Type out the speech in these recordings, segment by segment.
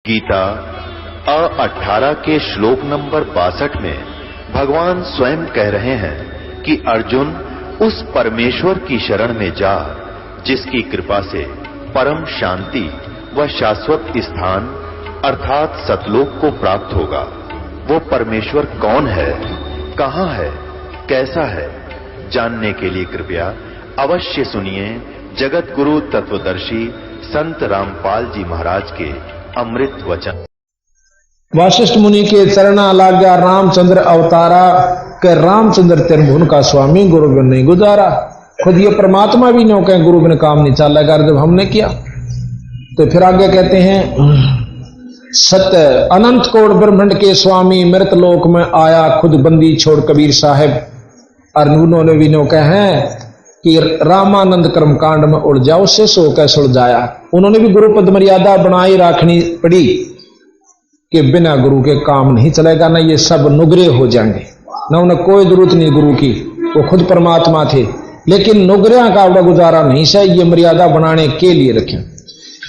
गीता 18 के श्लोक नंबर 62 में भगवान स्वयं कह रहे हैं कि अर्जुन उस परमेश्वर की शरण में जा जिसकी कृपा से परम शांति व शाश्वत स्थान अर्थात सतलोक को प्राप्त होगा। वो परमेश्वर कौन है, कहां है, कैसा है, जानने के लिए कृपया अवश्य सुनिए जगत गुरु तत्वदर्शी संत रामपाल जी महाराज के अमृत वचन। वासिष्ठ मुनि के चरणा लाग्या रामचंद्र अवतारा के रामचंद्र त्रिभुवन का स्वामी गुरु बिन नहीं गुजारा। खुद ये परमात्मा भी नहीं कहें गुरु बिन काम नहीं चलेगा जब हमने किया। तो फिर आगे कहते हैं सत्य अनंत कोट ब्रह्मांड के स्वामी मृत लोक में आया खुद बंदी छोड़ कबीर साहब। और उन्होंने भी नो कहे कि रामानंद कर्मकांड में उड़ जाओ से सो कै सुलझाया। उन्होंने भी गुरु पद मर्यादा बनाई रखनी पड़ी कि बिना गुरु के काम नहीं चलेगा, ना ये सब नुगरे हो जाएंगे, ना उन्हें कोई जरूरत नहीं गुरु की, वो खुद परमात्मा थे। लेकिन नुगरिया का उड़ा गुजारा नहीं से ये मर्यादा बनाने के लिए रखे।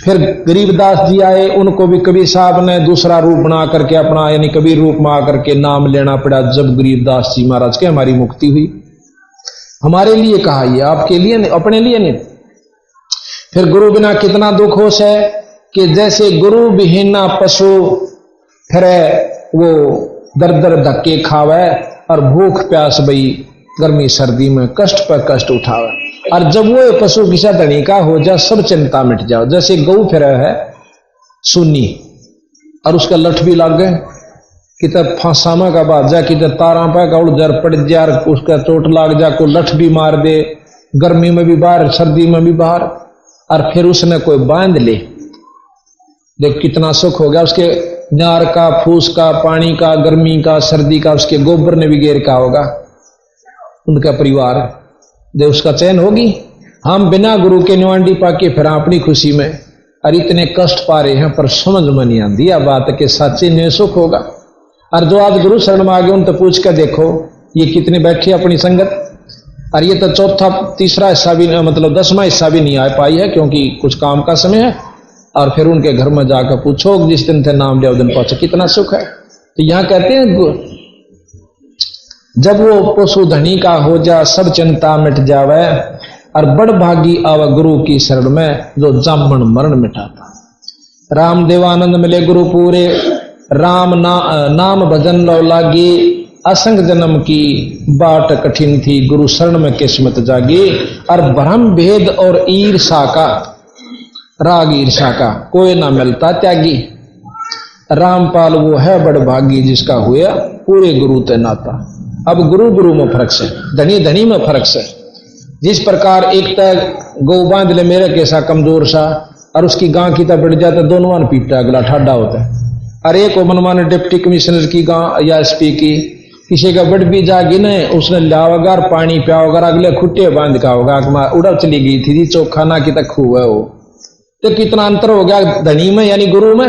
फिर गरीबदास जी आए, उनको भी कबीर साहब ने दूसरा रूप बना करके अपना यानी कबीर रूप में आकर के नाम लेना पड़ा। जब गरीबदास जी महाराज के हमारी मुक्ति हुई, हमारे लिए कहा, ये आपके लिए नहीं, अपने लिए नहीं। फिर गुरु बिना कितना दुख होश है कि जैसे गुरु विहीना पशु फिर वो दर दर धक्के खावे और भूख प्यास भई गर्मी सर्दी में कष्ट पर कष्ट उठावे। और जब वो पशु किसा धनी का हो जा सब चिंता मिट जाओ। जैसे गऊ फिर है सुन्नी और उसका लठ भी लग गए, कितने फांसामा का बात जा, कितने तारा पे का उड़ जर पड़ जा, उसका चोट लाग जा, को लठ भी मार दे, गर्मी में भी बाहर सर्दी में भी बाहर। और फिर उसने कोई बांध ले, देख कितना सुख हो गया। उसके नार का, फूस का, पानी का, गर्मी का, सर्दी का, उसके गोबर ने भी घेर का होगा उनका परिवार, दे उसका चैन होगी। हम बिना गुरु के निवांडी पाके फिर अपनी खुशी में और इतने कष्ट पा रहे हैं पर समझ में नहीं आती यह बात के सच्चे ने सुख होगा। और जो आज गुरु शरण में आ गए उन तो पूछ कर देखो ये कितने बैठे अपनी संगत। और ये तो चौथा तीसरा हिस्सा भी मतलब 10वां हिस्सा भी नहीं आ पाई है क्योंकि कुछ काम का समय है। और फिर उनके घर में जाकर पूछो जिस दिन थे नाम लिया उस दिन पहुंचे, कितना सुख है। तो यहां कहते हैं जब वो पशु धनी का हो जा सब चिंता मिट जावे और बड़ भागी आवा गुरु की शरण में जो जामन मरण मिटाता। राम देवानंद मिले गुरु पूरे राम नाम भजन लो लागी असंग जन्म की बाट कठिन थी गुरु शरण में किस्मत जागी। और भ्रम भेद और ईर्षा का राग ईर्षा का कोई ना मिलता त्यागी। रामपाल वो है बड़ भागी जिसका हुआ पूरे गुरु ते नाता। अब गुरु गुरु में फर्क से, धनी धनी में फर्क से। जिस प्रकार एक तक गौ बांध ले मेरे कैसा कमजोर सा और उसकी गां की तब बढ़ जाता दोनों वन पीटता अगला ठाडा होता है। और एक मनमान डिप्टी कमिश्नर की गां या एसपी की किसी का बड़ भी जागी न उसने लाओगा पानी पियाओगा अगले खुट्टे बांध का होगा उड़ा चली गई थी चोखा ना की तक हुआ वो। तो कितना अंतर हो गया धनी में यानी गुरु में।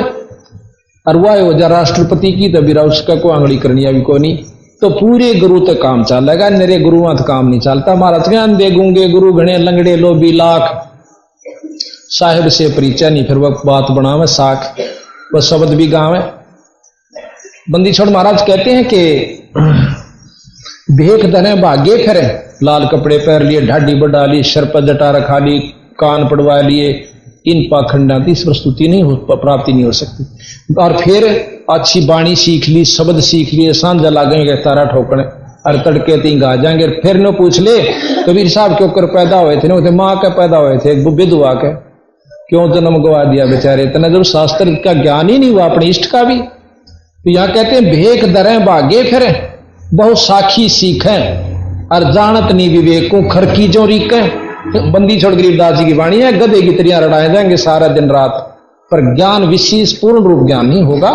और वह हो जा राष्ट्रपति की तभी उसका को आंगड़ी करनी अभी को नहीं। तो पूरे गुरु तक काम चलेगा, मेरे गुरु मत काम नहीं चलता। महाराज ज्ञान दे गूंगे गुरु घने लंगड़े लोभी लाख साहिब से परिचय नहीं फिर वह बात बनावे साख वह शब्द भी गावे। बंदी छोड़ महाराज कहते हैं कि भेख धने भागे फिरे लाल कपड़े पहन लिए, ढाडी बढ़ा ली, सर पर जटा रखा ली, कान पड़वा लिए, इन पाखंडा इस प्रस्तुति नहीं हो प्राप्ति नहीं हो सकती। और फिर अच्छी बाणी सीख ली, शब्द सीख लिए, सांझा लागेंगे तारा ठोकने और तड़के तीन गा जाएंगे। फिर न पूछ ले कबीर साहब क्यों कर पैदा हुए थे, न माँ का पैदा हुए थे विधवा के क्यों जन्म गवा दिया बेचारे। इतना जब शास्त्र का ज्ञान ही नहीं हुआ अपने इष्ट का भी। तो यहाँ कहते हैं भेख दरें भागे फिर बहुत साखी सीखें और जानत नहीं विवेकों खरकी जो रीकें। बंदी छोड़ गरीबदास जी की वाणी है, गधे की तरियां रड़ाए जाएंगे सारा दिन रात पर ज्ञान विशेष पूर्ण रूप ज्ञान नहीं होगा।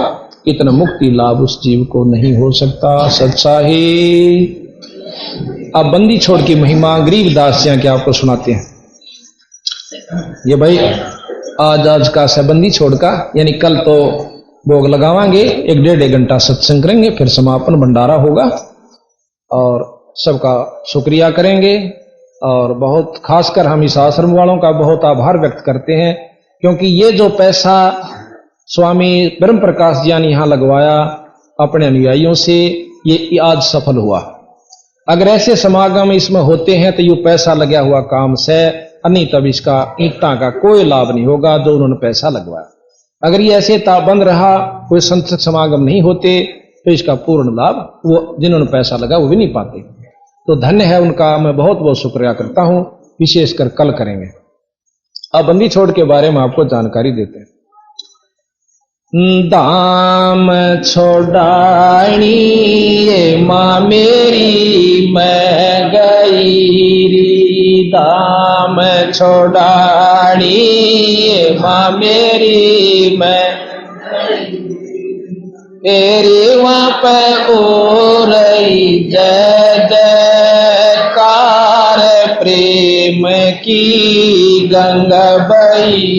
इतना मुक्ति लाभ उस जीव को नहीं हो सकता सच्चा ही। अब बंदी छोड़ की महिमा गरीबदास जी के आपको सुनाते हैं। ये भाई आज का बंदी छोड़ का यानी कल तो भोग लगावांगे, 1-1.5 घंटा सत्संग करेंगे, फिर समापन भंडारा होगा और सबका शुक्रिया करेंगे। और बहुत खासकर हम इस आश्रम वालों का बहुत आभार व्यक्त करते हैं क्योंकि ये जो पैसा स्वामी ब्रह्म प्रकाश जी ने यहां लगवाया अपने अनुयायियों से, ये आज सफल हुआ। अगर ऐसे समागम इसमें होते हैं तो ये पैसा लगा हुआ काम से, नहीं तब इसका ईंटा का कोई लाभ नहीं होगा जो उन्होंने पैसा लगवाया। अगर ये ऐसे बंद रहा, कोई संत समागम नहीं होते, तो इसका पूर्ण लाभ वो जिन्होंने पैसा लगा वो भी नहीं पाते। तो धन्य है उनका, मैं बहुत बहुत शुक्रिया करता हूं। विशेषकर कल करेंगे। अब बंदी छोड़ के बारे में आपको जानकारी देते हैं। दाम छोड़ानी ये माँ मेरी मैं गई री, दाम छोड़ानी ये माँ मेरी मैं तेरी वहाँ पे हो रही जय जयकार प्रेम की गंगा बही,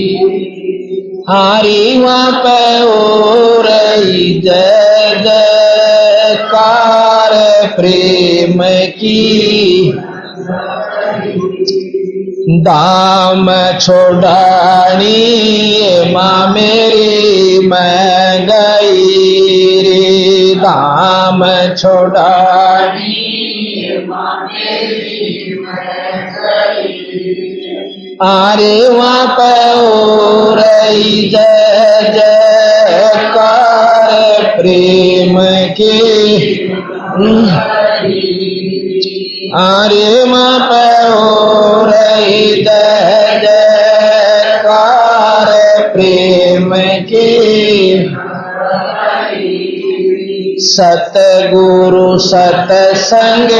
हारी वहाँ पे हो रही जय जयकार प्रेम की, दाम छोड़ानी माँ मेरी मैं गई रे, दाम छोड़ानी माँ मेरी मैं गई, आरे वहाँ पे हो रही जय जयकार प्रेम की, आरे वहाँ पे हो रही जय जयकार प्रेम की, सतगुरु सतसंग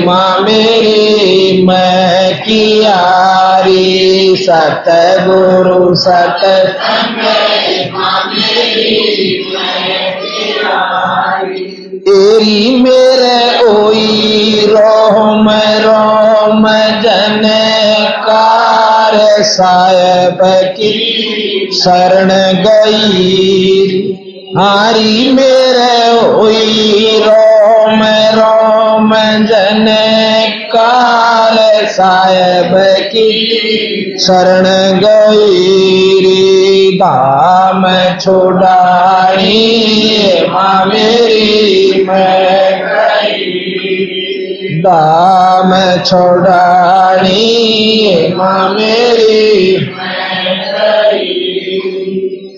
माँ मेरी मैं कियारी, सतगुरु सतसंग माँ मेरी मैं कियारी, तेरी मेरे ओई रोम रोम जनकार साहेब की शरण गई, हारी मेरे ओई रोम रोम जनकार साहेब की शरण गई रे, दाम छोड़ानी माँ मेरी मैं गई, दाम छोड़ानी माँ मेरी मैं गई,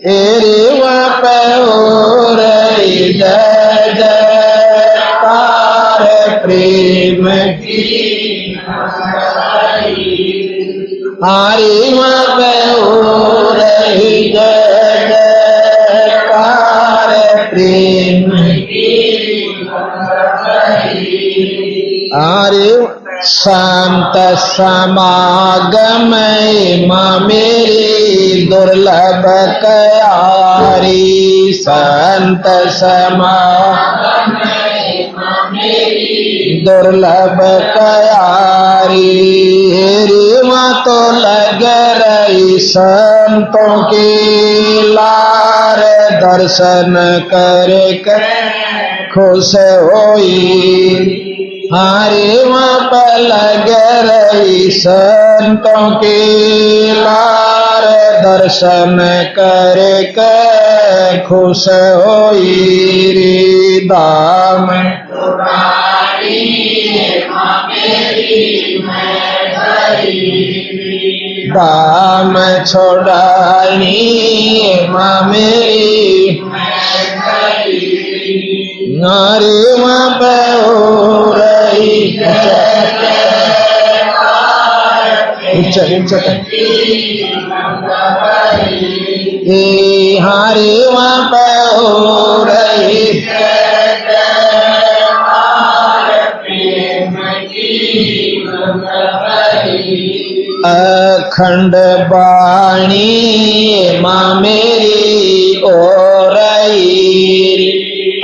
तेरे वहाँ पे हो रही जय जयकार प्रेम की, हारी वहाँ पे हो रही जय जयकार प्रेम की, हारी संत समागम माँ मेरी दुर्लभ कयारी, संत समागम माँ मेरी दुर्लभ कयारी, हेरी माँ तो लग रही संतों की लार, दर्शन करके खुश होई, हारे वहाँ पर लग रही संतों की लार, दर्शन करके खुश होई रे, दाम छोड़ानी माँ मेरी मैं गई, दाम छोड़ानी माँ मेरी मैं गई, नारे वहाँ पे हो रही हारे वहाँ पे हो रही अखंड बाणी माँ मेरी ओ रही,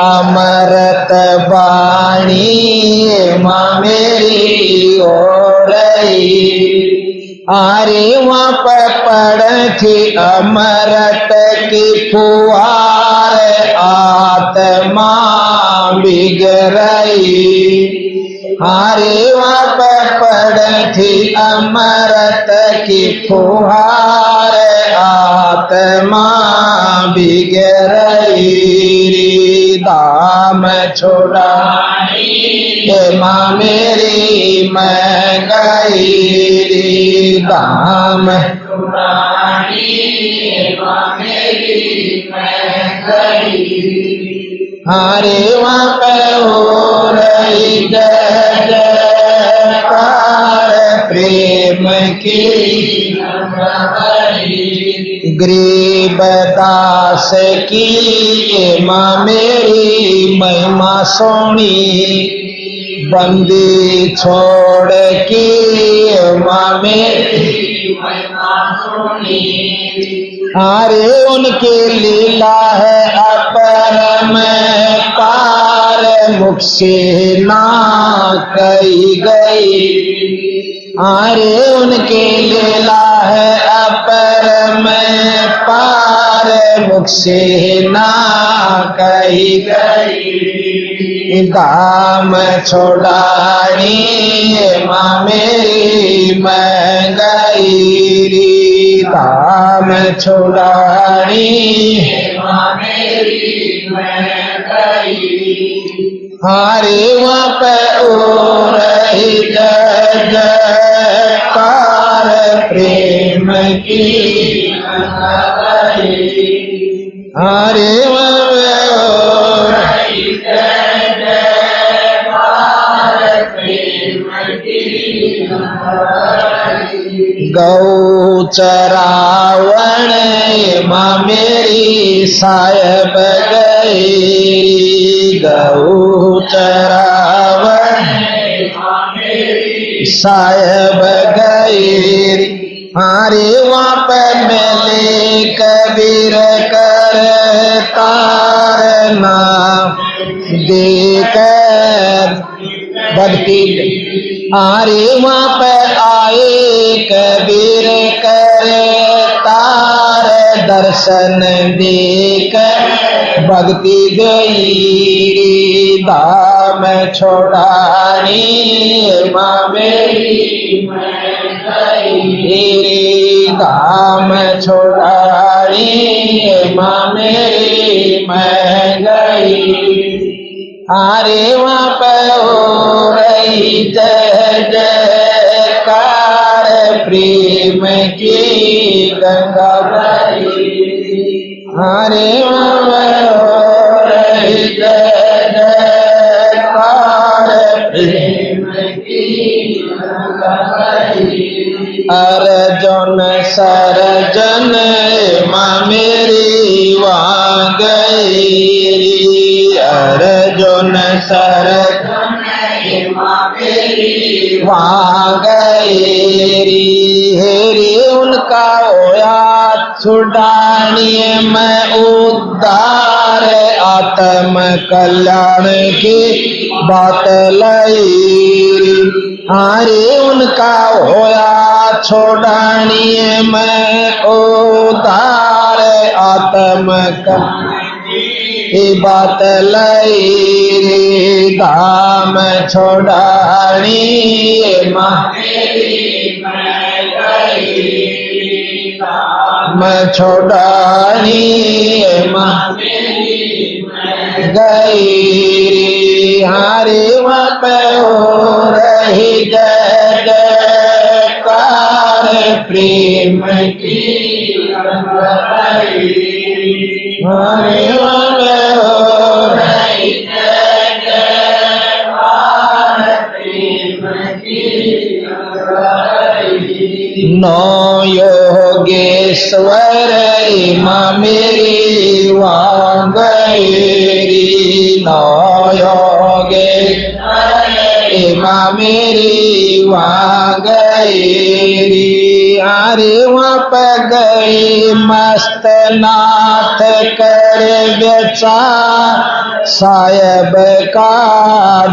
अमृत बाणी माँ मेरी ओ रही, आरे वहाँ पर पड़ थी अमृत की फुहार, आत्मा बिग रही, आरे वहाँ पर पड़ थी अमृत की फुहार, आत्मा बिगड़ई धाम छोड़ानी माँ मेरी मैं गई धाम छोड़ानी माँ मेरी मैं गई। हरे वहाँ पे हो रही जय जयकार प्रेम की गरीब दास की माँ मेरी महिमा सोनी बंदी छोड़ की माँ मेरी महिमा सोनी। अरे उनकी लीला है अपरम पार मुख से ना कही गई। अरे उनकी लीला है अपरम पार मुख से ना कही गई। धाम छोड़ानी माँ मेरी मैं गई धाम छोड़ानी माँ मेरी मैं गई। हरे वहाँ पे ओ रही जय जयकार प्रेम की हरे वहाँ पे ओ रही जय जयकार प्रेम की। गौ चरावण माँ मेरी साहेब गई गौ चरावण साहेब गई। हरे वहाँ पर मिले कबीर कर तारना देकर भक्ति। अरे वहाँ पर आए कबीर कर तार दर्शन देकर भक्ति गई धाम छोड़ानी माँ मेरी मैं गई धाम छोड़ानी माँ मेरी मैं गई। अरे वहाँ पर हो रही जय जयकार प्रेम की गंगा बही। अरे वहाँ पर हो रही जय जयकार प्रेम की गंगा बही। अर्जुन सरजन माँ मेरी वहाँ गई अर्जुन सरजन माँ मेरी वहाँ गई। हेरी उनका होया छुड़ानिए मैं उद्धार आत्म कल्याण की बात लाई। हरे उनका होया छोड़ानिए मैं उद्धार आत्म कल्याण की बात लाई। धाम छोड़ानी माँ मेरी मैं गई धाम छोड़ानी माँ मेरी मैं गई। हरे वहाँ पे हो रही जय जयकार प्रेम की हरे वहाँ पे हो रही जय जयकार प्रेम की। नौ योगेश्वर माँ मेरी वहाँ गई नौ योगेश्वर माँ मेरी वहाँ गई। अरे वहाँ पर गई मस्त नाथ कर विचार साहेब का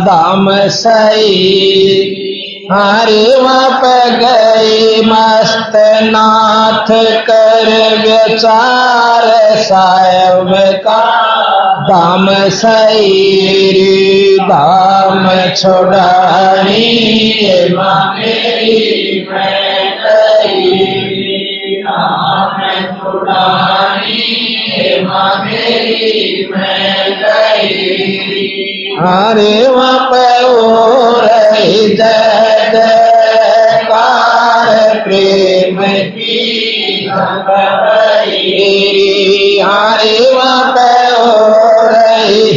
दाम सही। हरे वहाँ पर गई मस्त नाथ कर विचार साहेब का दाम सही। दाम छोड़ानी माँ मेरी मैं गई दाम हरे वहाँ पे हो रही जय जयकार प्रेम की हरे वहाँ पे हो रही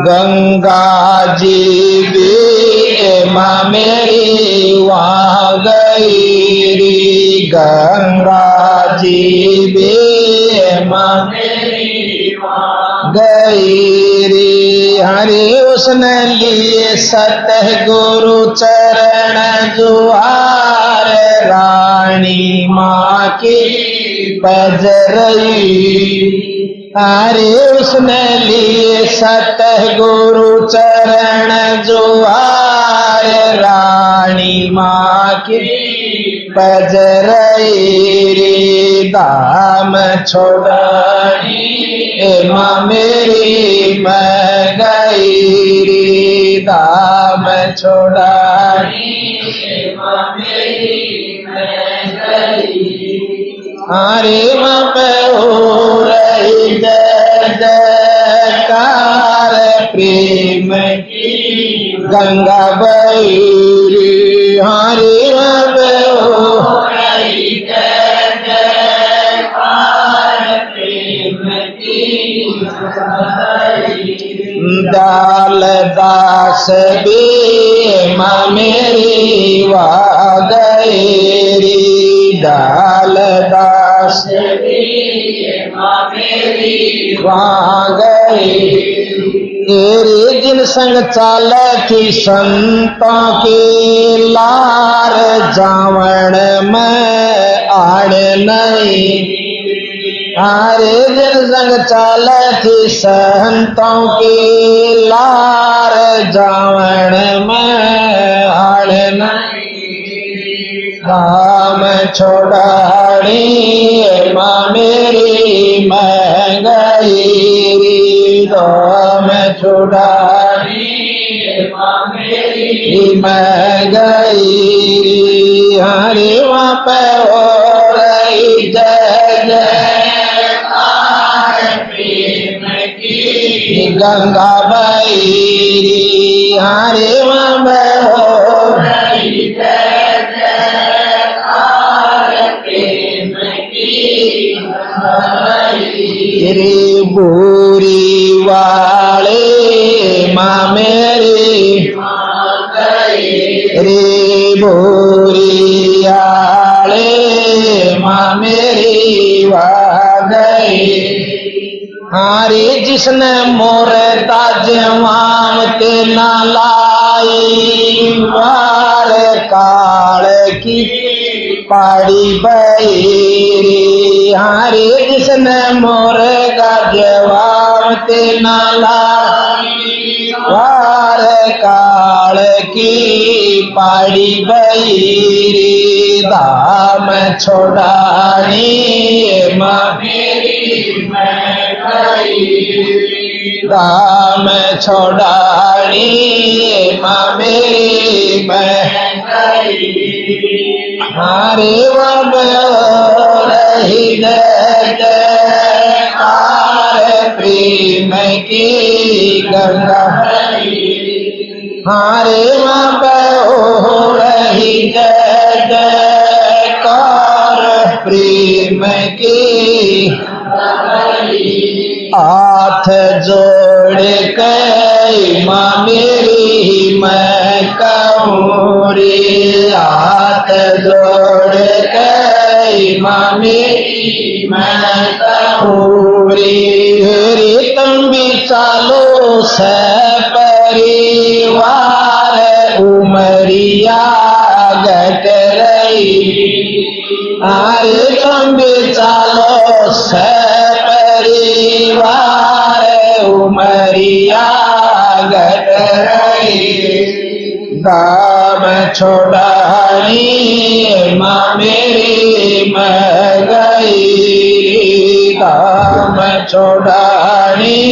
गंगा जी भी माँ मेरी वहाँ गई री गंगा जी भी माँ मेरी वहाँ गई री हरि उसने लिए सतह गुरु चरण जुहार रानी माँ की बजरई हरे उसने लिए सतह गुरु चरण जुहार रानी माँ की बजरई रे दाम छोड़नी माँ मेरी मैं गई रे दाम छोड़नी माँ मेरी मैं गई हरे माँ पे हो रही जय जयकार प्रेम की गंगा बही हरे माँ पे हो रही जय जयकार प्रेम की दाल दास भी माँ मेरी वहाँ गई दाल दास वहाँ गई तेरे जिन संग चाल थी संतों के लार जावण में आड़ नहीं हरे जिन संग चाल थी संतों के लार जावण में आड़ नहीं राम छोड़ानी माँ मेरी मैं गई राम छोड़ानी माँ मेरी मैं गई हरे वहाँ पे हो रही जय जयकार प्रेम की गंगा बही हरे वहाँ पे हो रही रे बोरी वाले माँ मेरी रे बोरी वाले माँ मेरी वहाँ गई हरे जिसने मोर ताजवाम ते ना लाई वार काल की पाड़ी बही हरे जिसने मोर का जवाब ते नाला वार काल की पाड़ी बही दाम छोड़ानी माँ मेरी मैं गई दाम छोड़ानी माँ मेरी मैं गई हरे वब रही जय जयकार प्रेम की गंगा हरे वब हो रही जय जयकार प्रेम की हाथ जोड़ के माँ मेरी मैं कहूँ रे हाथ जोड़ के माँ मेरी मैं कहूँ रे तुम भी चालो से परिवार उमरिया गट रही अरे तुम भी चालो से परिवार उमरिया गट रही दाम छोड़ानी माँ मेरी मैं गई दाम छोड़ानी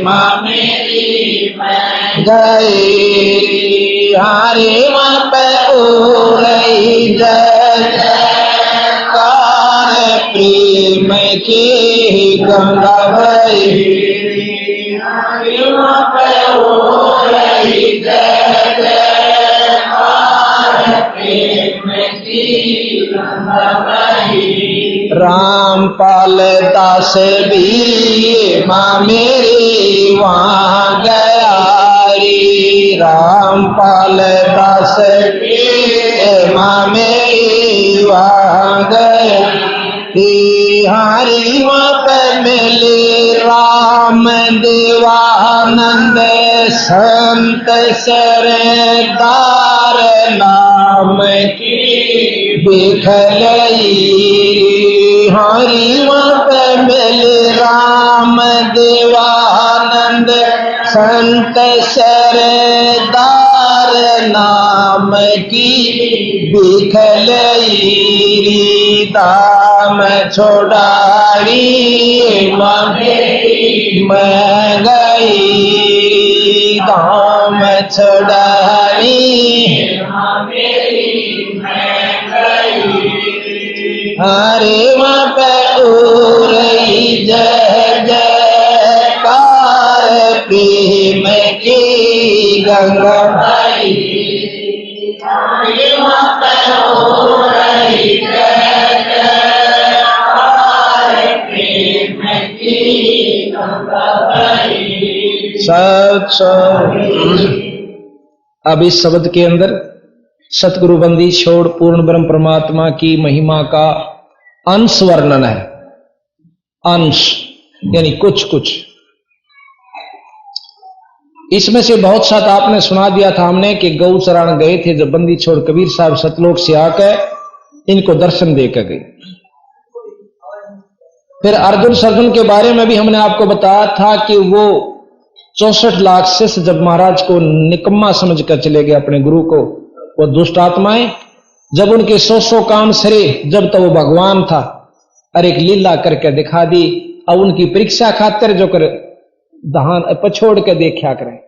माँ मेरी मैं गई हरे मन पे उरई जयकार प्रेम की गंगा भई हरे मन पे उरई जयकार प्रेम की गंगा भई रामपाल दास भी माँ मेरी वहाँ गया रे रामपाल दास भी माँ मेरी वहाँ गया हरि वहाँ पे मिले राम देवानंद संत सरदार नाम की बिखलई हरि वहाँ पे मिले राम देवानंद संत सरदार नाम की बिखलई दाम छोड़ाड़ी मैं गई दाम छोड़ाड़ी हरे वहाँ पे उरई जय जयकार प्रेम की गंगा भाई हरे वहाँ पे उरई जय जयकार प्रेम की गंगा भाई। अब इस शब्द के अंदर सतगुरु बंदी छोड़ पूर्ण ब्रह्म परमात्मा की महिमा का अंश वर्णन है। अंश यानी कुछ कुछ इसमें से बहुत साथ आपने सुना दिया था हमने कि गौ चरान गए थे जब बंदी छोड़ कबीर साहब सतलोक से आकर इनको दर्शन देकर गए। फिर अर्जुन सर्जुन के बारे में भी हमने आपको बताया था कि वो 64 लाख शिष्य जब महाराज को निकम्मा समझकर चले गए अपने गुरु को, वो दुष्ट आत्माएं जब उनके 100 काम सरे जब तो वो भगवान था और एक लीला करके दिखा दी और उनकी परीक्षा खातिर जो कर दहान पछोड़ के देखा करें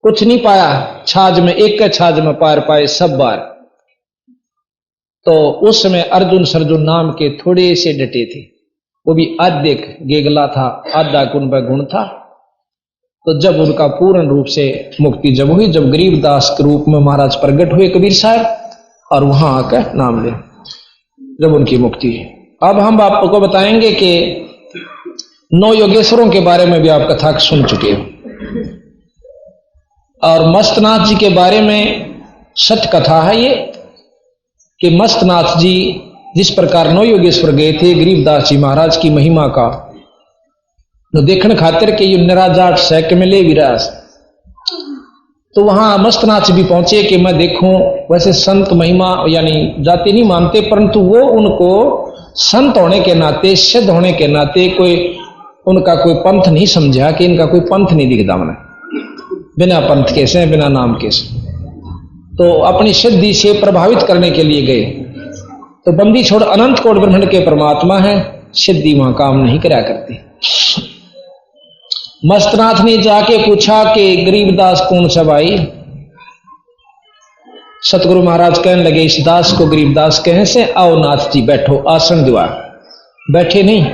कुछ नहीं पाया छाज में एक के छाज में पार पाए सब बार। तो उस समय अर्जुन सर्जुन नाम के थोड़े से डटे थे, वो भी आधे गेगला था आधा गुण ब गुण था। तो जब उनका पूर्ण रूप से मुक्ति जब हुई, जब गरीबदास के रूप में महाराज प्रकट हुए कबीर साहब और वहां आकर नाम ले जब उनकी मुक्ति है। अब हम आपको बताएंगे कि 9 योगेश्वरों के बारे में भी आप कथा सुन चुके हो और मस्तनाथ जी के बारे में सत्य कथा है ये कि मस्तनाथ जी जिस प्रकार 9 योगेश्वर गए थे गरीबदास जी महाराज की महिमा का तो देखने खातिर के ये निराजाट सैक मिले विराज। तो वहां मस्तनाथ भी पहुंचे कि मैं देखूं, वैसे संत महिमा यानी जाति नहीं मानते परंतु वो उनको संत होने के नाते सिद्ध होने के नाते कोई उनका कोई पंथ नहीं समझा कि इनका कोई पंथ नहीं दिखता मैंने बिना पंथ के से बिना नाम के से। तो अपनी सिद्धि से प्रभावित करने के लिए गए। तो बंदी छोड़ अनंत कोट ब्रह्मांड के परमात्मा है, सिद्धि वहां काम नहीं करा करती। मस्तनाथ ने जाके पूछा कि गरीबदास कौन सा भाई? सतगुरु महाराज कहने लगे इस दास को गरीबदास कहे से, आओ नाथ जी बैठो, आसन दिवा। बैठे नहीं,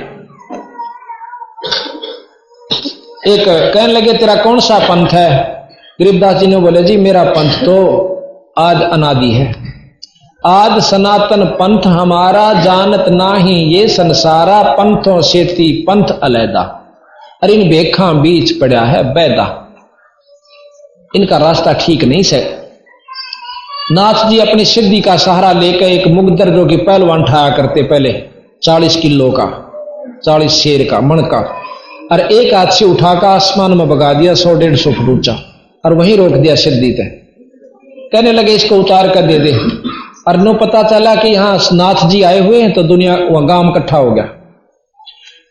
एक कहने लगे तेरा कौन सा पंथ है? गरीबदास जी ने बोले जी मेरा पंथ तो आद अनादि है, आद सनातन पंथ हमारा, जानत नाही ये संसारा, पंथों से थी पंथ अलैदा, अरे इन भेखा बीच पड़ा है बैदा, इनका रास्ता ठीक नहीं से। नाथ जी अपनी सिद्धि का सहारा लेकर एक मुगदर जो कि पहलवान ठाया करते पहले 40 किलो का 40 शेर का मन का, और एक हाथ से उठाकर आसमान में भगा दिया 100-150 फुट ऊंचा और वहीं रोक दिया सिद्धि तय। कहने लगे इसको उतार कर दे दे। और नो पता चला कि यहाँ नाथ जी आए हुए हैं तो दुनिया वहां गांव इकट्ठा हो गया।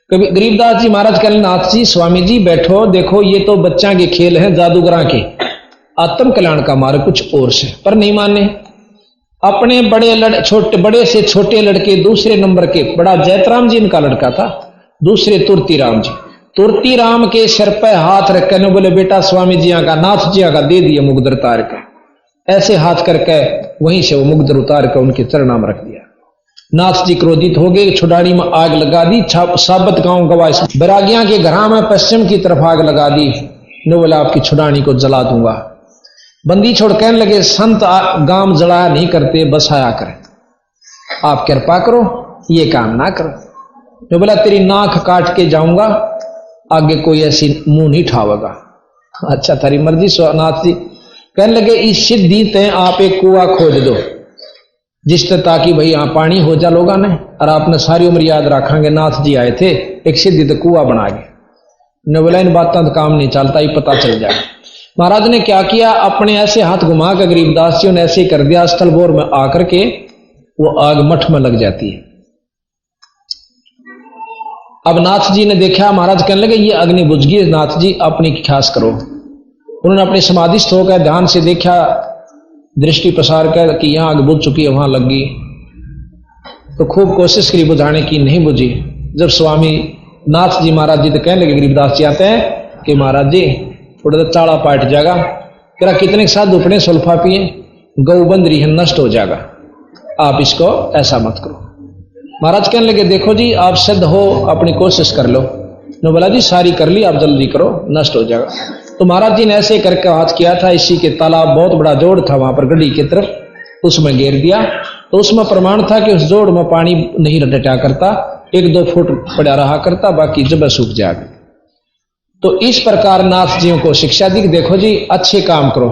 कभी गरीबदास जी महाराज कहने नाथ जी स्वामी जी बैठो, देखो ये तो बच्चा के खेल हैं जादूगरा के, आत्म कल्याण का मार्ग कुछ और से, पर नहीं माने। अपने बड़े से छोटे लड़के दूसरे नंबर के, बड़ा जैतराम जी इनका लड़का था, दूसरे तुर्ती राम जी, तुर्ती राम के सिर पर हाथ रखने बोले बेटा स्वामी जी का नाथ जी का दे दिए मुगदर तार का, ऐसे हाथ करके वहीं से वो मुग्धर उतार कर उनके चरणाम रख दिया। नाथ जी क्रोधित हो गए, छुड़ानी में आग लगा दी, साबत गांव गवाए बैरागियां के घरा में पश्चिम की तरफ आग लगा दी। ने बोला आपकी छुड़ानी को जला दूंगा। बंदी छोड़ कहने लगे संत गांव जलाया नहीं करते, बसाया करें, आप कृपा करो ये काम ना करो। ने बोला तेरी नाक काट के जाऊंगा, आगे कोई ऐसी मुंह नहीं ठावेगा। अच्छा थारी मर्जी नाथ जी। कहने लगे इस सिद्धि ते आप एक कुआ खोद दो जिससे ताकि भाई यहां पानी हो जा लोगा ने, और आपने सारी उम्र याद रखेंगे नाथ जी आए थे एक सिद्धि तो कुआ बना गए। ने बोला इन बातों तो काम नहीं चलता, ही पता चल जाए। महाराज ने क्या किया, अपने ऐसे हाथ घुमा कर गरीबदास जी ने ऐसे ही कर दिया, स्थल बोर में आकर के वो आग मठ में लग जाती है। अब नाथ जी ने देखा, महाराज कहने लगे ये अग्नि बुझ गई, नाथ जी अपनी ख्यास करो। उन्होंने अपने समाधिस्थ होकर ध्यान से देखा, दृष्टि प्रसार कर कि यहां आग बुझ चुकी है, वहां लग गई। तो खूब कोशिश करी बुझाने की, नहीं बुझी। जब स्वामी नाथ जी महाराज जी तो कहने लगे, गरीबदास जी आते हैं कि महाराज जी थोड़ा सा चाड़ा पाट जाएगा, तेरा कितने साथ अपने सुल्फा पिए, गौ बंदरी है नष्ट हो जाएगा, आप इसको ऐसा मत करो। महाराज कहने लगे देखो जी आप सिद्ध हो, अपनी कोशिश कर लो। ने बोला जी सारी कर ली, आप जल्दी करो, नष्ट हो जाएगा। तो महाराज जी ने ऐसे करके हाथ किया था, इसी के तालाब बहुत बड़ा जोड़ था वहां पर गढ़ी की तरफ, उसमें घेर दिया। तो उसमें प्रमाण था कि उस जोड़ में पानी नहीं रटा करता, 1-2 फुट पड़ा रहा करता, बाकी जब सूख जाएगा। तो इस प्रकार नाथ जियों को शिक्षा दी, देखो जी अच्छे काम करो,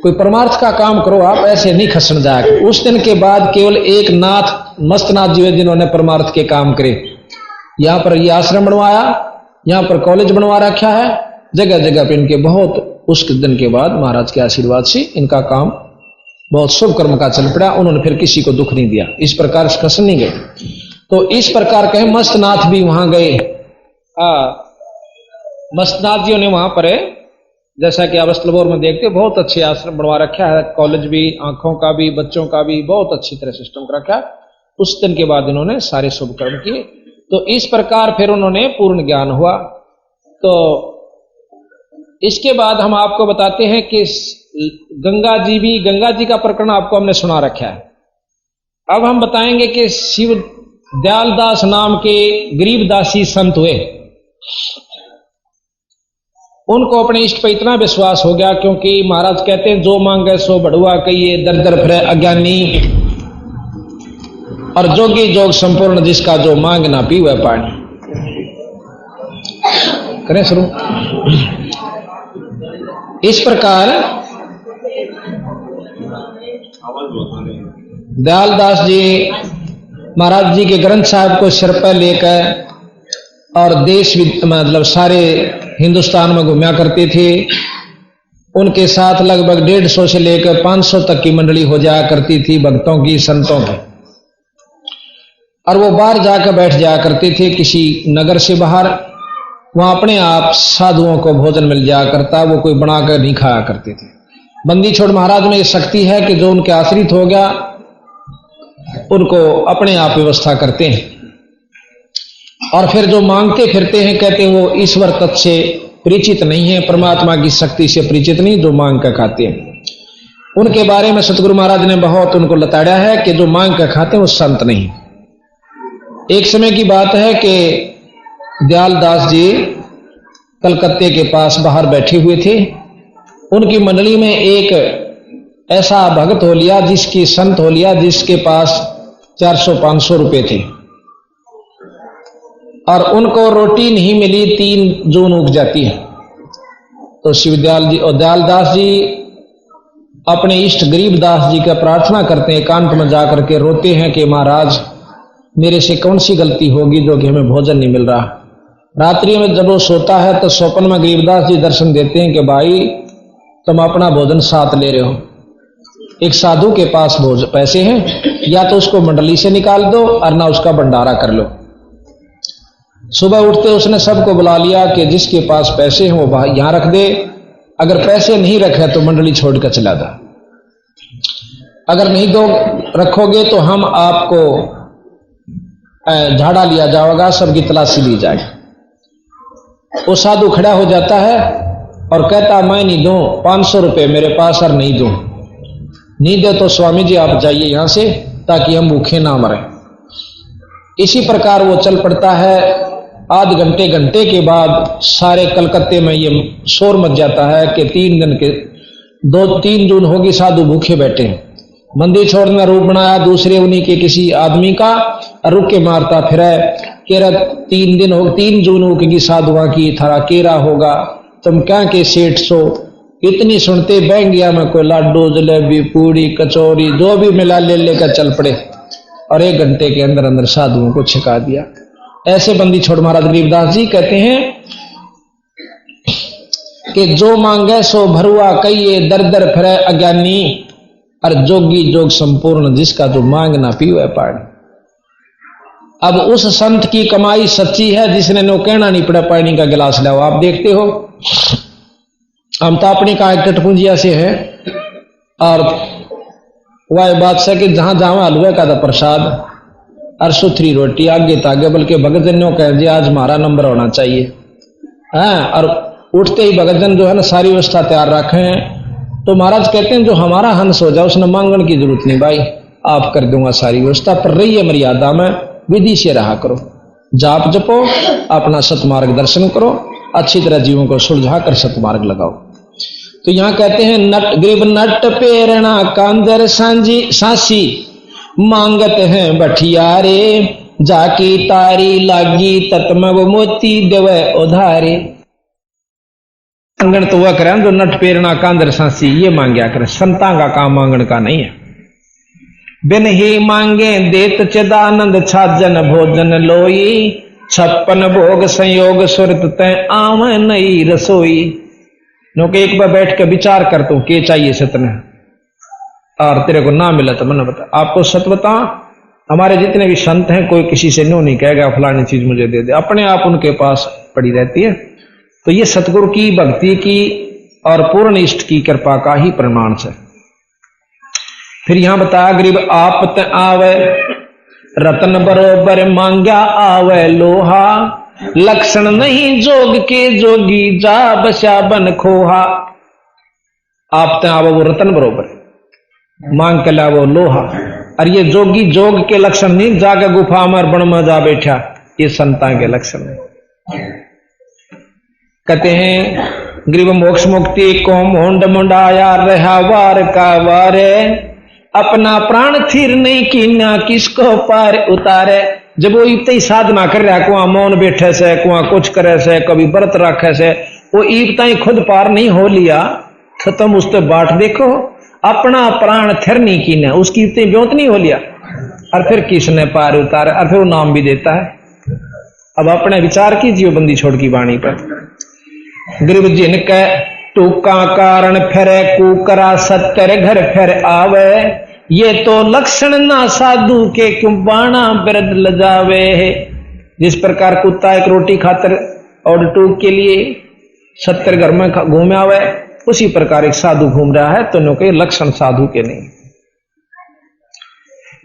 कोई परमार्थ का काम करो, आप ऐसे नहीं खसन जाए। उस दिन के बाद केवल एक नाथ मस्तनाथ जी जिन्होंने परमार्थ के काम करे। यहां पर ये आश्रम बनवाया, यहां पर कॉलेज बनवा रखा है, जगह जगह पे इनके बहुत, उस दिन के बाद महाराज के आशीर्वाद से इनका काम बहुत शुभ कर्म का चल पड़ा। उन्होंने फिर किसी को दुख नहीं दिया, इस प्रकार से खसन नहीं गए। तो इस प्रकार कहे मस्तनाथ भी वहां गए। मस्तनाथ जी ने वहां पर जैसा कि आप स्थलबोर में देखते बहुत अच्छे आश्रम बनवा रखा है, कॉलेज भी, आंखों का भी, बच्चों का भी बहुत अच्छी तरह सिस्टम रखा है। उस दिन के बाद इन्होंने सारे शुभ कर्म किए। तो इस प्रकार फिर उन्होंने पूर्ण ज्ञान हुआ। तो इसके बाद हम आपको बताते हैं कि गंगा जी का प्रकरण आपको हमने सुना रखा है। अब हम बताएंगे कि शिव दयालदास नाम के गरीबदासी संत हुए, उनको अपने इष्ट पर इतना विश्वास हो गया, क्योंकि महाराज कहते हैं जो मांगे सो बढ़ुआ कहिए, दर दर फिरे अज्ञानी, और जोगी जोग संपूर्ण जिसका जो मांग ना पीवे पानी। करें शुरू। इस प्रकार दयालदास जी महाराज जी के ग्रंथ साहब को सिर पर लेकर और देश मतलब सारे हिंदुस्तान में घूमया करते थे। उनके साथ लगभग 150 से लेकर 500 तक की मंडली हो जाया करती थी, भक्तों की, संतों की। और वो बाहर जाकर बैठ जाया करते थे किसी नगर से बाहर, वहां अपने आप साधुओं को भोजन मिल जाया करता, वो कोई बनाकर नहीं खाया करते थे। बंदी छोड़ महाराज में ये शक्ति है कि जो उनके आश्रित हो गया उनको अपने आप व्यवस्था करते हैं, और फिर जो मांगते फिरते हैं कहते हैं वो ईश्वर तत्व से परिचित नहीं है, परमात्मा की शक्ति से परिचित नहीं, जो मांग कर खाते हैं। उनके बारे में सतगुरु महाराज ने बहुत उनको लताड़ा है कि जो मांग कर खाते हैं वो संत नहीं। एक समय की बात है कि दयालदास जी कलकत्ते के पास बाहर बैठे हुए थे। उनकी मंडली में एक ऐसा भगत हो लिया, जिसकी संत हो लिया, जिसके पास 400-500 रुपए थे, और उनको रोटी नहीं मिली, 3 जून उग जाती है। तो शिवदयाल जी और दयालदास जी अपने इष्ट गरीबदास जी का प्रार्थना करते हैं, एकांत में जाकर के रोते हैं कि महाराज मेरे से कौन सी गलती होगी जो कि हमें भोजन नहीं मिल रहा। रात्रि में जब वो सोता है तो स्वप्न में गरीबदास जी दर्शन देते हैं कि भाई तुम अपना भोजन साथ ले रहे हो, एक साधु के पास पैसे हैं, या तो उसको मंडली से निकाल दो और ना उसका भंडारा कर लो। सुबह उठते उसने सबको बुला लिया कि जिसके पास पैसे हैं वो यहां रख दे, अगर पैसे नहीं रखे तो मंडली छोड़कर चला जा, अगर नहीं दो रखोगे तो हम आपको झाड़ा लिया जाएगा, सबकी तलाशी ली जाएगी। वो साधु खड़ा हो जाता है और कहता मैं नहीं दूं, 500 रुपए मेरे पास और नहीं दूं। नहीं दे तो स्वामी जी आप जाइए यहां से, ताकि हम भूखे ना मरें। इसी प्रकार वो चल पड़ता है। आध घंटे घंटे के बाद सारे कलकत्ते में ये शोर मच जाता है कि 3 जून होगी, साधु भूखे बैठे हैं। मंदिर छोड़ने रूप बनाया दूसरे उन्हीं के किसी आदमी का, रुक के मारता फिर कह रहा 3 जून होगी साधुआ की, थारा केरा होगा, तुम क्या के सेठ सो। इतनी सुनते बैंक गया में कोई लाडू जलेबी पूड़ी कचौरी जो भी मिला ले लेकर चल पड़े, और 1 घंटे के अंदर अंदर साधुओं को छिका दिया। ऐसे बंदी छोड़ महाराज गरीबदास जी कहते हैं कि जो मांगे सो भरुआ कहिए, दर दर फिरे अज्ञानी, और जोगी जोग संपूर्ण, जिसका जो मांग ना पीवे पानी। अब उस संत की कमाई सच्ची है जिसने नो कहना नहीं पड़ा पानी का गिलास लाओ। आप देखते हो हम तो अपनी का टटपुंजिया से है, और वह बात से कि जहां जहां हलवे का था प्रसाद और सुथरी रोटी आगे तागे, बल्कि भगतजनों कह दिया आज हमारा नंबर होना चाहिए। हाँ, और उठते ही भगतजन जो है ना सारी व्यवस्था तैयार रखे हैं। तो महाराज कहते हैं जो हमारा हंस हो जाए उसने मांगने की जरूरत नहीं भाई, आप कर दूंगा सारी व्यवस्था, पर रहिए मर्यादा में, विधि से रहा करो, जाप जपो, अपना सतमार्ग दर्शन करो, अच्छी तरह जीवों को सुलझा कर सतमार्ग लगाओ। तो यहां कहते हैं नट ग्रीब नट पेरणा कांजर सांझी सांसी, मांगत हैं बठियारे, जाकी तारी लागी तत्मव मोती देवे उधारे। मांगण तो वह करें जो नट पेरणा कांदर सांसी ये मांग्या करे, संता का काम मांगण का नहीं है। बिन ही मांगे देत चिदानंद छाजन भोजन लोई, 56 भोग संयोग सुरत तय आव नई रसोई। नो के एक बार बैठ के विचार कर तू के चाहिए सतने, और तेरे को ना मिला तो मैंने बता। आपको सत बता, हमारे जितने भी संत हैं कोई किसी से नो नहीं कहेगा फलानी चीज मुझे दे दे, अपने आप उनके पास पड़ी रहती है। तो ये सतगुरु की भक्ति की और पूर्ण इष्ट की कृपा का ही प्रमाण है। फिर यहां बताया गरीब आपत आवे, रतन बरोबर मांग्या आवे लोहा, लक्षण नहीं जोग के जोगी जा बसा बन खोहा। आपत आवे वो रतन बरोबर, मांग के ला वो लोहा, और ये जोगी जोग के लक्षण नहीं, जाके गुफा में बन में जा बैठा, ये संता के लक्षण नहीं। कहते हैं गरीब मोक्ष मुक्ति को मोंड मुंडाया रहा वार का वारे, अपना प्राण थिर नहीं कीना किसको पार उतारे। जब वो इतने ही साधना कर रहा, कुआ मौन बैठे से, कुआ कुछ करे से, कभी व्रत रखे से, वो इतना ही खुद पार नहीं हो लिया तो तुम उस पर बाट देखो, अपना प्राण थिर नहीं कीना, उसकी इतनी ब्योत नहीं हो लिया, और फिर किसने पार उतारे, और फिर वो नाम भी देता है। अब अपने विचार कीजिए बंदी छोड़ की वाणी पर। गरीब जिनके टूका कारण फिरे कुकरा 70 घर फिर आवे, ये तो लक्षण ना साधु के क्यों बाणा बिरद लजावे। जिस प्रकार कुत्ता एक रोटी खातर और टूक के लिए 70 घर में घूम आवे, उसी प्रकार एक साधु घूम रहा है, तो के लक्षण साधु के नहीं।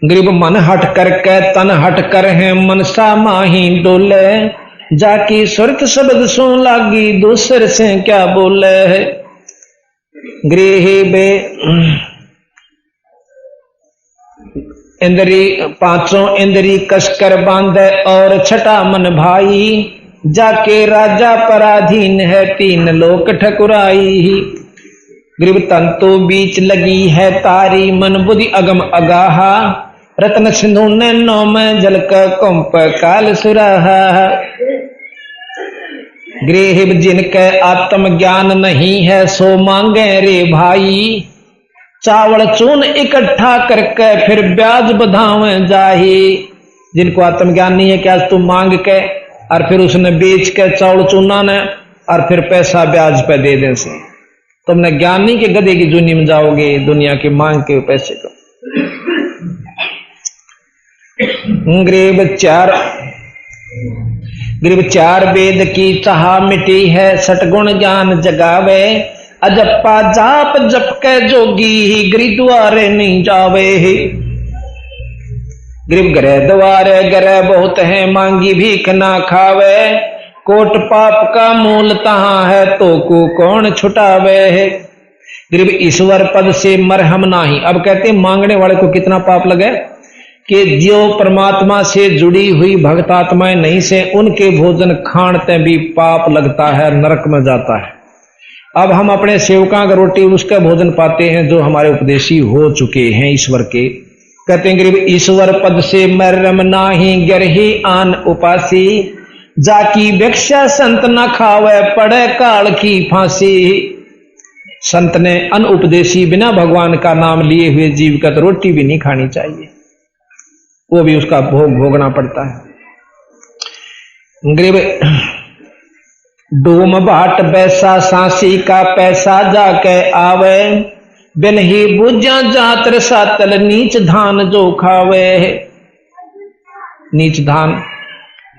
गरीब मन हट करके तन हट कर है, मनसा माही डोले, जाकी सुरत शब्द सुन लागी दूसर से क्या बोले है। गृह बे इंद्री 5 इंद्री कसकर बांधे और छठा मन भाई, जाके राजा पराधीन है 3 लोक ठकुराई। गरीब तंतु बीच लगी है तारी, मन बुद्धि अगम अगाहा, रत्न सिंधु ने 9 में जल का कुंप काल सुराहा। गृह जिनके आत्म ज्ञान नहीं है सो मांगे रे भाई, चावल चून इकट्ठा करके फिर ब्याज बधावे जाही। जिनको आत्म ज्ञान नहीं है कि आज तुम मांग के और फिर उसने बेच के चावल चूना ने और फिर पैसा ब्याज पे दे दे से, तुमने ज्ञान नहीं कि गधे की जूनी में जाओगे दुनिया की मांग के पैसे को। गरीब 4 वेद की चाह मिटी है, 6 गुण ज्ञान जगावे, अजप्पा जाप जप के जोगी ही गिरि द्वारे नहीं जावे। गरीब गृह द्वारे गृह बहुत है, मांगी भीख ना खावे, कोट पाप का मूल तहां है तो को कौन छुटावे। गरीब ईश्वर पद से मरहम नाही। अब कहते हैं मांगने वाले को कितना पाप लगे कि जो परमात्मा से जुड़ी हुई भक्त आत्माएं नहीं से उनके भोजन खानते भी पाप लगता है, नरक में जाता है। अब हम अपने सेवका का रोटी उसका भोजन पाते हैं जो हमारे उपदेशी हो चुके हैं ईश्वर के। कहते हैं गरीब ईश्वर पद से मरम नाही गरही आन उपासी, जाकी भिक्षा संत न खावे पड़े काल की फांसी। संत ने अनउपदेशी बिना भगवान का नाम लिए हुए जीव का तो रोटी भी नहीं खानी चाहिए, वो भी उसका भोग भोगना पड़ता है। गरीब डूम बाट बैसा सांसी का पैसा जाके आवे, बिन ही बुझा जातर सातल नीच धान जो खावे। नीच धान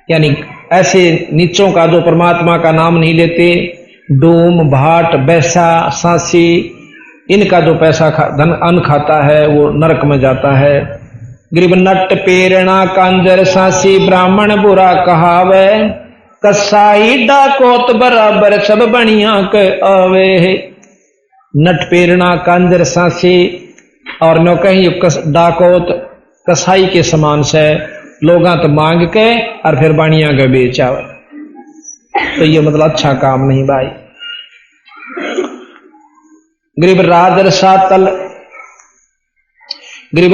यानी ऐसे नीचों का जो परमात्मा का नाम नहीं लेते, डूम भाट बैसा सांसी, इनका जो पैसा धन अन्न खाता है वो नरक में जाता है। गरीब नट पेरणा कांजर सांसी ब्राह्मण बुरा कहावे, कसाई डाकोत बराबर सब बनिया के आवे। नट पेरणा कांजर सांसी और न कहीं डाकोत कसाई के समान से लोगा तो मांग के और फिर बाणिया के बेच आवे, तो ये मतलब अच्छा काम नहीं भाई। गरीब राजर सातल, गरीब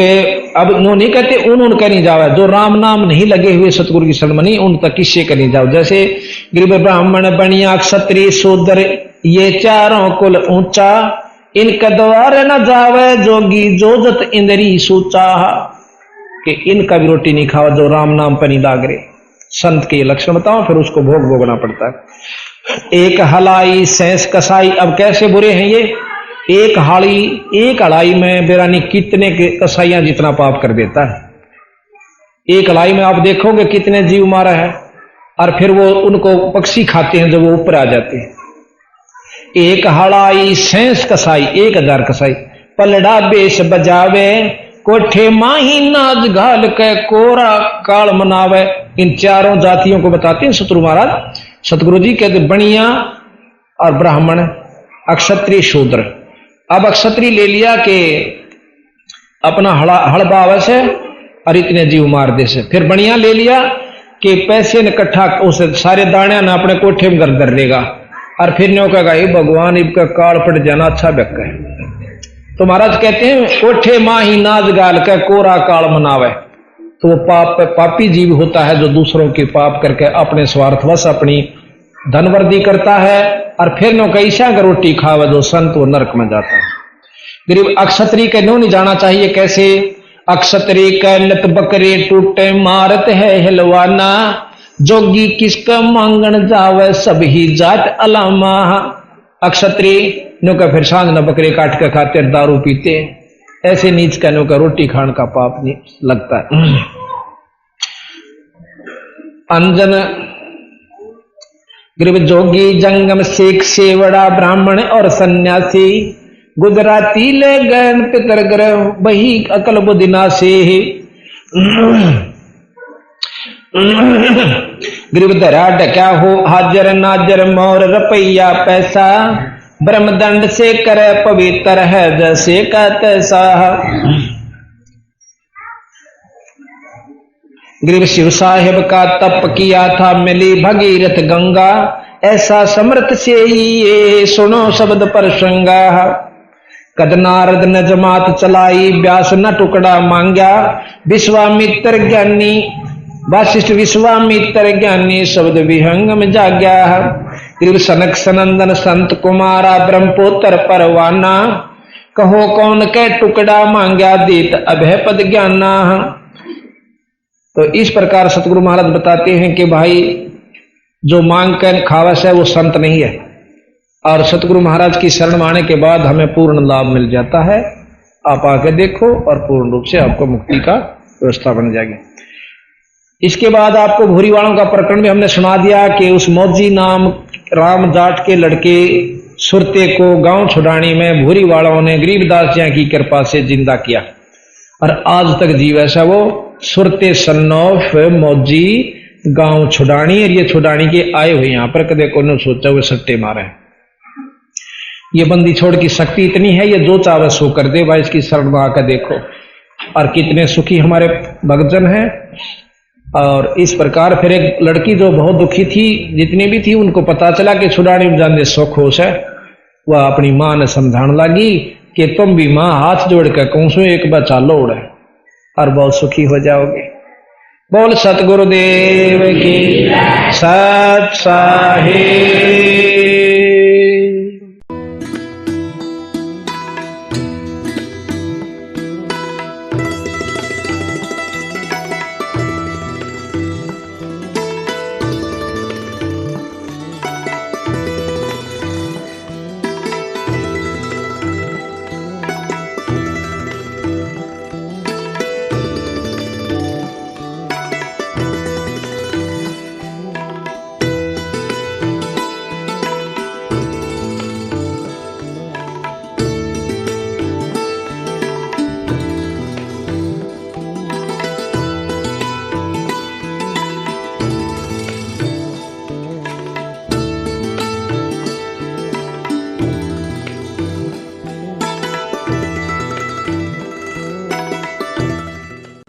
अब नो नहीं कहते उन नहीं जावे जो राम नाम नहीं लगे हुए सतगुरु की शरण में नहीं, उन तक किससे कर नहीं जाओ। जैसे गरीब ब्राह्मण बनिया क्षत्रिय शूद्र ये चारों कुल ऊंचा, इनका द्वार न जावे जोगी जोजत इंद्री सूचा। कि इनका भी रोटी नहीं खावा जो राम नाम पर नहीं लाग रहे। संत के लक्षण बताओ फिर उसको भोग भोगना पड़ता है। एक हलाई सैंस कसाई, अब कैसे बुरे हैं ये। एक हलाई में बेरानी कितने के कसाइयां जितना पाप कर देता है। एक हलाई में आप देखोगे कितने जीव मारा है, और फिर वो उनको पक्षी खाते हैं जब वो ऊपर आ जाते हैं। एक हलाई सैंस कसाई 1000 कसाई, पलड़ा बेश बजावे कोठे माही नाच घाल के कोरा काल मनावे। इन चारों जातियों को बताते हैं सतगुरु महाराज। सतगुरु जी कहते बनिया और ब्राह्मण, अक्षत्रिय शूद्र। अब अक्षत्रिय ले लिया कि अपना हड़बाव से और इतने जीव मार दे से, फिर बनिया ले लिया कि पैसे ने इकट्ठा उस सारे दाने ना अपने कोठे में घर देगा, और फिर न्यो कहेगा ये भगवान इनका काल पट जाना अच्छा व्यक्ति है। तो महाराज कहते हैं कोठे माही नाच गाल का कोरा काल मनावे। तो वो पापी जीव होता है जो दूसरों के पाप करके अपने स्वार्थवश अपनी धनवर्दी करता है, और फिर नो कैसा का रोटी खावे जो संत वो नरक में जाता है। गरीब अक्षत्रिय के नो नहीं जाना चाहिए। कैसे अक्षत्रिय का लत बकरे टूटे मारत है हिलवाना, जोगी किसका मांगन जावे सब ही जात अलामा। अक्षत्रिय नो का फिर सांझ न बकरे काट के खाते दारू पीते, ऐसे नीच का नो का रोटी खाने का पाप नहीं लगता है। अंजन गरीब जोगी जंगम शेख सेवड़ा ब्राह्मण और सन्यासी, गुजराती ले गैन पितर ग्रह बही अकल बुदिनासी। गरीब धरा ढक्या हो हाजर नाजर मोर रुपया पैसा, ब्रह्मदंड से करे पवित्र है जैसे का तैसा। गरीब शिव साहेब का तप किया था मिली भगीरथ गंगा, ऐसा समर्थ से ही ये सुनो शब्द पर श्रृंगा। कद नारद न जमात चलाई व्यास न टुकड़ा मांगा, विश्वामित्र ज्ञानी वासिष्ठ विश्वामित्र ज्ञानी शब्द विहंग में जाग्या। गरीब सनक सनंदन संत कुमारा ब्रह्मपुत्र परवाना, कहो कौन के टुकड़ा मांग्या दीत अभय पद ज्ञाना। तो इस प्रकार सतगुरु महाराज बताते हैं कि भाई जो मांग कर खावस है वो संत नहीं है, और सतगुरु महाराज की शरण में आने के बाद हमें पूर्ण लाभ मिल जाता है। आप आके देखो और पूर्ण रूप से आपको मुक्ति का व्यवस्था बन जाएगी। इसके बाद आपको भूरी वालों का प्रकरण भी हमने सुना दिया कि उस मौजी नाम राम जाट के लड़के सुरते को गांव छुड़ाने में भूरी वालों ने गरीबदास जी की कृपा से जिंदा किया, और आज तक जीव ऐसा वो सुरते सन्नौफ मौजी गांव छुड़ानी, और ये छुड़ानी के आए हुए यहां पर कदे को सोचा हुए सट्टे मारे। ये बंदी छोड़ की शक्ति इतनी है, ये जो चाहे सो कर दे भाई, इसकी शरण में आकर देखो। और कितने सुखी हमारे भक्तजन हैं। और इस प्रकार फिर एक लड़की जो बहुत दुखी थी, जितनी भी थी, उनको पता चला कि छुड़ाने में जाने सो खुश है, वह अपनी मां ने समझाने लगी कि तुम भी मां हाथ जोड़ कर कहूं एक बार चालो उड़े और बहुत सुखी हो जाओगे। बोल सतगुरुदेव की, सत साहिब।